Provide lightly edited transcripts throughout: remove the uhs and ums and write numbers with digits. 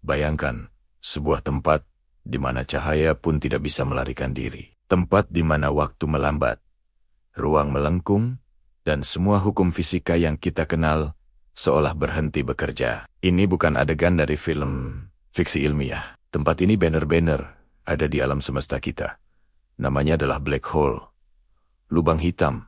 Bayangkan, sebuah tempat di mana cahaya pun tidak bisa melarikan diri. Tempat di mana waktu melambat, ruang melengkung, dan semua hukum fisika yang kita kenal seolah berhenti bekerja. Ini bukan adegan dari film fiksi ilmiah. Tempat ini benar-benar ada di alam semesta kita. Namanya adalah black hole, lubang hitam.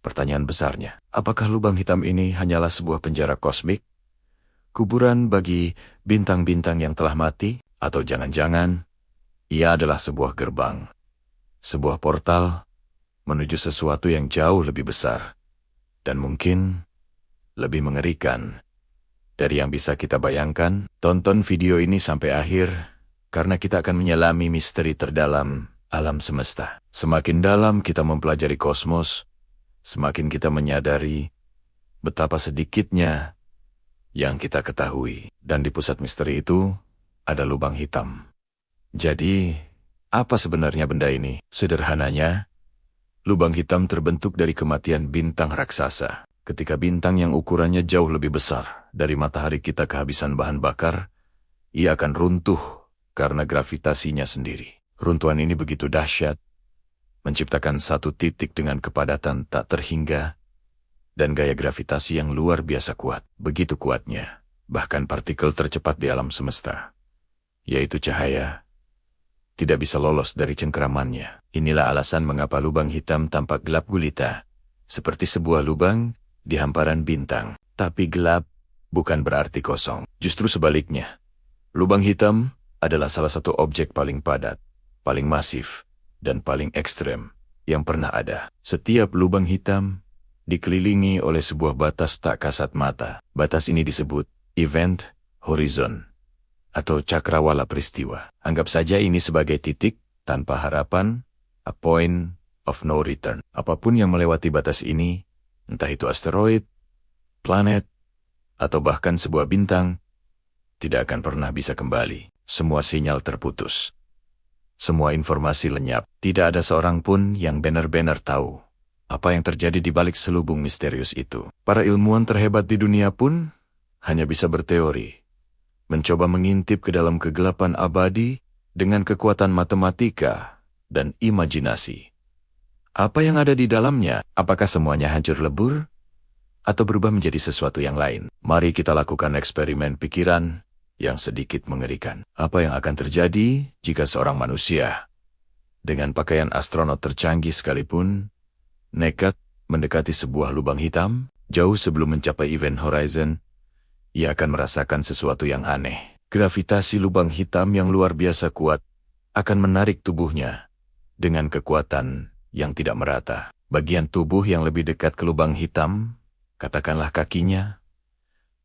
Pertanyaan besarnya, apakah lubang hitam ini hanyalah sebuah penjara kosmik? Kuburan bagi bintang-bintang yang telah mati? Atau jangan-jangan ia adalah sebuah gerbang, sebuah portal menuju sesuatu yang jauh lebih besar dan mungkin lebih mengerikan dari yang bisa kita bayangkan? Tonton video ini sampai akhir karena kita akan menyelami misteri terdalam alam semesta. Semakin dalam kita mempelajari kosmos, semakin kita menyadari betapa sedikitnya yang kita ketahui. Dan di pusat misteri itu ada lubang hitam. Jadi, apa sebenarnya benda ini? Sederhananya, lubang hitam terbentuk dari kematian bintang raksasa. Ketika bintang yang ukurannya jauh lebih besar dari matahari kita kehabisan bahan bakar, ia akan runtuh karena gravitasinya sendiri. Runtuhan ini begitu dahsyat, menciptakan satu titik dengan kepadatan tak terhingga, dan gaya gravitasi yang luar biasa kuat. Begitu kuatnya, bahkan partikel tercepat di alam semesta, yaitu cahaya, tidak bisa lolos dari cengkeramannya. Inilah alasan mengapa lubang hitam tampak gelap gulita, seperti sebuah lubang di hamparan bintang. Tapi gelap bukan berarti kosong. Justru sebaliknya, lubang hitam adalah salah satu objek paling padat, paling masif, dan paling ekstrem yang pernah ada. Setiap lubang hitam dikelilingi oleh sebuah batas tak kasat mata. Batas ini disebut event horizon atau cakrawala peristiwa. Anggap saja ini sebagai titik tanpa harapan, a point of no return. Apapun yang melewati batas ini, entah itu asteroid, planet, atau bahkan sebuah bintang, tidak akan pernah bisa kembali. Semua sinyal terputus. Semua informasi lenyap. Tidak ada seorang pun yang benar-benar tahu apa yang terjadi di balik selubung misterius itu. Para ilmuwan terhebat di dunia pun hanya bisa berteori, mencoba mengintip ke dalam kegelapan abadi dengan kekuatan matematika dan imajinasi. Apa yang ada di dalamnya? Apakah semuanya hancur lebur? Atau berubah menjadi sesuatu yang lain? Mari kita lakukan eksperimen pikiran yang sedikit mengerikan. Apa yang akan terjadi jika seorang manusia dengan pakaian astronot tercanggih sekalipun nekat mendekati sebuah lubang hitam? Jauh sebelum mencapai event horizon, ia akan merasakan sesuatu yang aneh. Gravitasi lubang hitam yang luar biasa kuat akan menarik tubuhnya dengan kekuatan yang tidak merata. Bagian tubuh yang lebih dekat ke lubang hitam, katakanlah kakinya,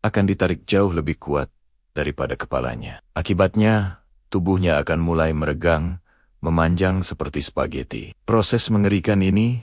akan ditarik jauh lebih kuat daripada kepalanya. Akibatnya, tubuhnya akan mulai meregang, memanjang seperti spaghetti. Proses mengerikan ini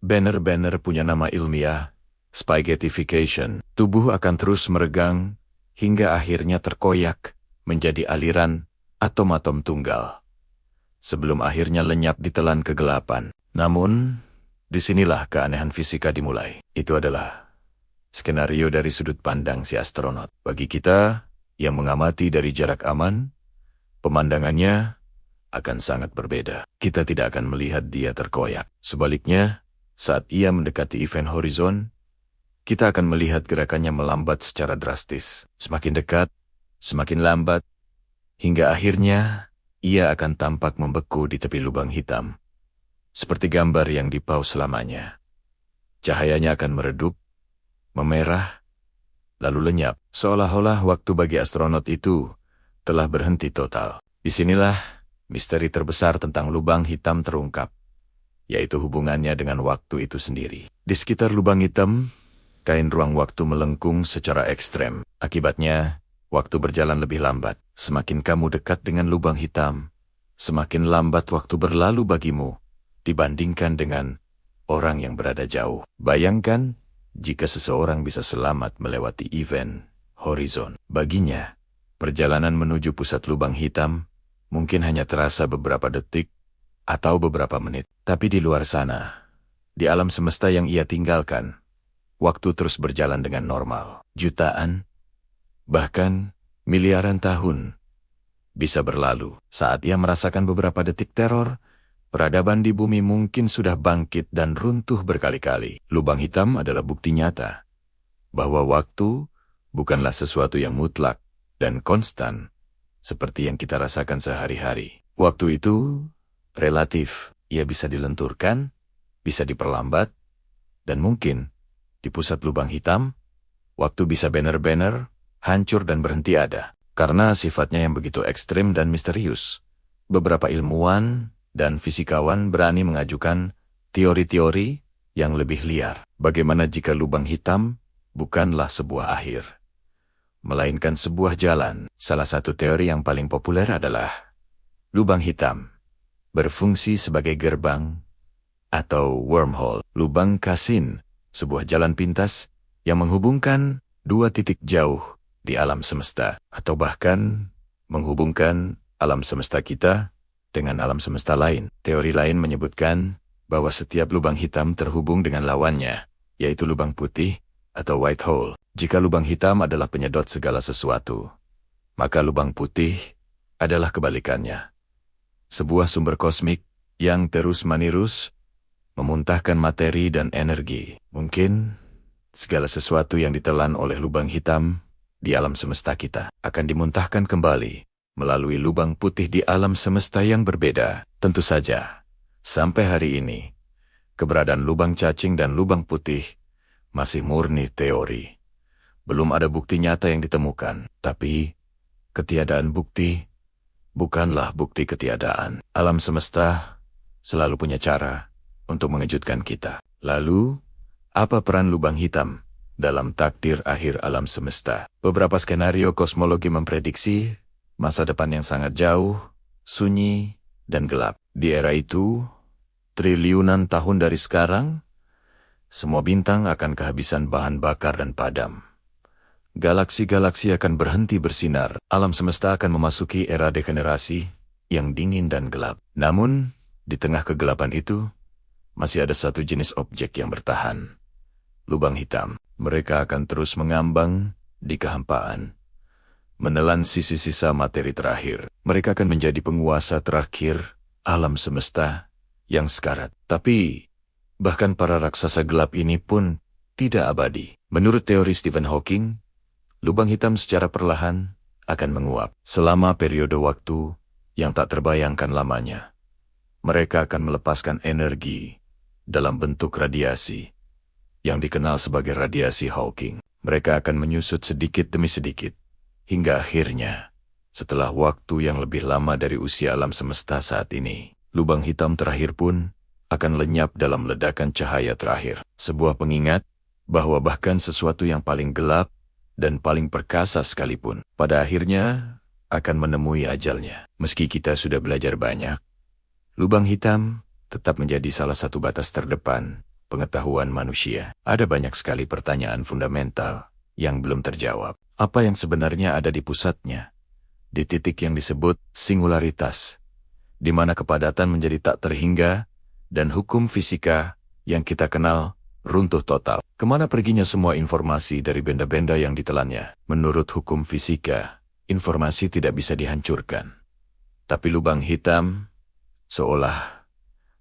benar-benar punya nama ilmiah, spaghettification. Tubuh akan terus meregang hingga akhirnya terkoyak menjadi aliran atom-atom tunggal, sebelum akhirnya lenyap ditelan kegelapan. Namun, disinilah keanehan fisika dimulai. Itu adalah skenario dari sudut pandang si astronot. Bagi kita yang mengamati dari jarak aman, pemandangannya akan sangat berbeda. Kita tidak akan melihat dia terkoyak. Sebaliknya, saat ia mendekati event horizon, kita akan melihat gerakannya melambat secara drastis. Semakin dekat, semakin lambat, hingga akhirnya ia akan tampak membeku di tepi lubang hitam. Seperti gambar yang dipaus selamanya. Cahayanya akan meredup, memerah, lalu lenyap, seolah-olah waktu bagi astronot itu telah berhenti total. Disinilah misteri terbesar tentang lubang hitam terungkap, yaitu hubungannya dengan waktu itu sendiri. Di sekitar lubang hitam, kain ruang waktu melengkung secara ekstrem. Akibatnya, waktu berjalan lebih lambat. Semakin kamu dekat dengan lubang hitam, semakin lambat waktu berlalu bagimu dibandingkan dengan orang yang berada jauh. Bayangkan jika seseorang bisa selamat melewati event horizon. Baginya, perjalanan menuju pusat lubang hitam mungkin hanya terasa beberapa detik atau beberapa menit. Tapi di luar sana, di alam semesta yang ia tinggalkan, waktu terus berjalan dengan normal. Jutaan, bahkan Miliaran tahun bisa berlalu. Saat ia merasakan beberapa detik teror, peradaban di bumi mungkin sudah bangkit dan runtuh berkali-kali. Lubang hitam adalah bukti nyata bahwa waktu bukanlah sesuatu yang mutlak dan konstan seperti yang kita rasakan sehari-hari. Waktu itu relatif. Ia bisa dilenturkan, bisa diperlambat, dan mungkin di pusat lubang hitam, waktu bisa benar-benar hancur dan berhenti ada. Karena sifatnya yang begitu ekstrim dan misterius, beberapa ilmuwan dan fisikawan berani mengajukan teori-teori yang lebih liar. Bagaimana jika lubang hitam bukanlah sebuah akhir, melainkan sebuah jalan? Salah satu teori yang paling populer adalah lubang hitam berfungsi sebagai gerbang atau wormhole. Lubang kasin, sebuah jalan pintas yang menghubungkan dua titik jauh di alam semesta, atau bahkan menghubungkan alam semesta kita dengan alam semesta lain. Teori lain menyebutkan bahwa setiap lubang hitam terhubung dengan lawannya, yaitu lubang putih atau white hole. Jika lubang hitam adalah penyedot segala sesuatu, maka lubang putih adalah kebalikannya. Sebuah sumber kosmik yang terus-menerus memuntahkan materi dan energi. Mungkin segala sesuatu yang ditelan oleh lubang hitam di alam semesta kita akan dimuntahkan kembali melalui lubang putih di alam semesta yang berbeda. Tentu saja, sampai hari ini, keberadaan lubang cacing dan lubang putih masih murni teori. Belum ada bukti nyata yang ditemukan, tapi ketiadaan bukti bukanlah bukti ketiadaan. Alam semesta selalu punya cara untuk mengejutkan kita. Lalu, apa peran lubang hitam dalam takdir akhir alam semesta? Beberapa skenario kosmologi memprediksi masa depan yang sangat jauh, sunyi, dan gelap. Di era itu, triliunan tahun dari sekarang, semua bintang akan kehabisan bahan bakar dan padam. Galaksi-galaksi akan berhenti bersinar. Alam semesta akan memasuki era degenerasi yang dingin dan gelap. Namun, di tengah kegelapan itu, masih ada satu jenis objek yang bertahan. Lubang hitam. Mereka akan terus mengambang di kehampaan, menelan sisa-sisa materi terakhir. Mereka akan menjadi penguasa terakhir alam semesta yang sekarat. Tapi, bahkan para raksasa gelap ini pun tidak abadi. Menurut teori Stephen Hawking, lubang hitam secara perlahan akan menguap selama periode waktu yang tak terbayangkan lamanya. Mereka akan melepaskan energi dalam bentuk radiasi yang dikenal sebagai radiasi Hawking. Mereka akan menyusut sedikit demi sedikit, hingga akhirnya, setelah waktu yang lebih lama dari usia alam semesta saat ini, lubang hitam terakhir pun akan lenyap dalam ledakan cahaya terakhir. Sebuah pengingat bahwa bahkan sesuatu yang paling gelap dan paling perkasa sekalipun, pada akhirnya akan menemui ajalnya. Meski kita sudah belajar banyak, lubang hitam tetap menjadi salah satu batas terdepan pengetahuan manusia. Ada banyak sekali pertanyaan fundamental yang belum terjawab. Apa yang sebenarnya ada di pusatnya? Di titik yang disebut singularitas, di mana kepadatan menjadi tak terhingga dan hukum fisika yang kita kenal runtuh total. Kemana perginya semua informasi dari benda-benda yang ditelannya? Menurut hukum fisika, informasi tidak bisa dihancurkan. Tapi lubang hitam seolah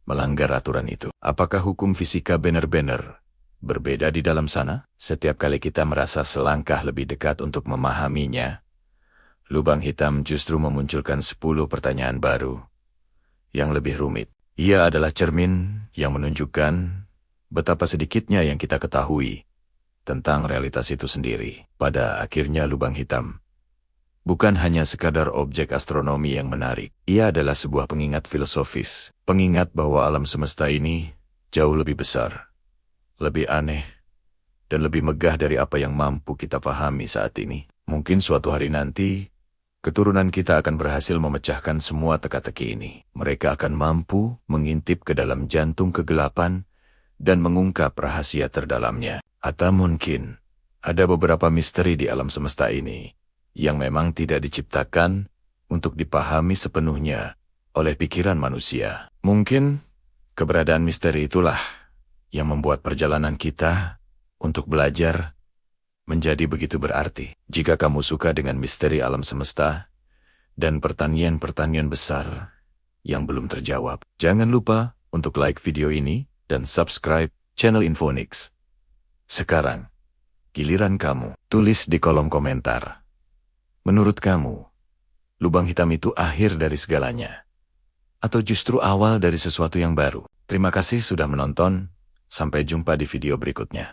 melanggar aturan itu. Apakah hukum fisika benar-benar berbeda di dalam sana? Setiap kali kita merasa selangkah lebih dekat untuk memahaminya, lubang hitam justru memunculkan 10 pertanyaan baru yang lebih rumit. Ia adalah cermin yang menunjukkan betapa sedikitnya yang kita ketahui tentang realitas itu sendiri. Pada akhirnya lubang hitam bukan hanya sekadar objek astronomi yang menarik. Ia adalah sebuah pengingat filosofis. Pengingat bahwa alam semesta ini jauh lebih besar, lebih aneh, dan lebih megah dari apa yang mampu kita pahami saat ini. Mungkin suatu hari nanti, keturunan kita akan berhasil memecahkan semua teka-teki ini. Mereka akan mampu mengintip ke dalam jantung kegelapan dan mengungkap rahasia terdalamnya. Atau mungkin ada beberapa misteri di alam semesta ini yang memang tidak diciptakan untuk dipahami sepenuhnya oleh pikiran manusia. Mungkin keberadaan misteri itulah yang membuat perjalanan kita untuk belajar menjadi begitu berarti. Jika kamu suka dengan misteri alam semesta dan pertanyaan-pertanyaan besar yang belum terjawab, jangan lupa untuk like video ini dan subscribe channel Infonix. Sekarang, giliran kamu. Tulis di kolom komentar. Menurut kamu, lubang hitam itu akhir dari segalanya? Atau justru awal dari sesuatu yang baru? Terima kasih sudah menonton. Sampai jumpa di video berikutnya.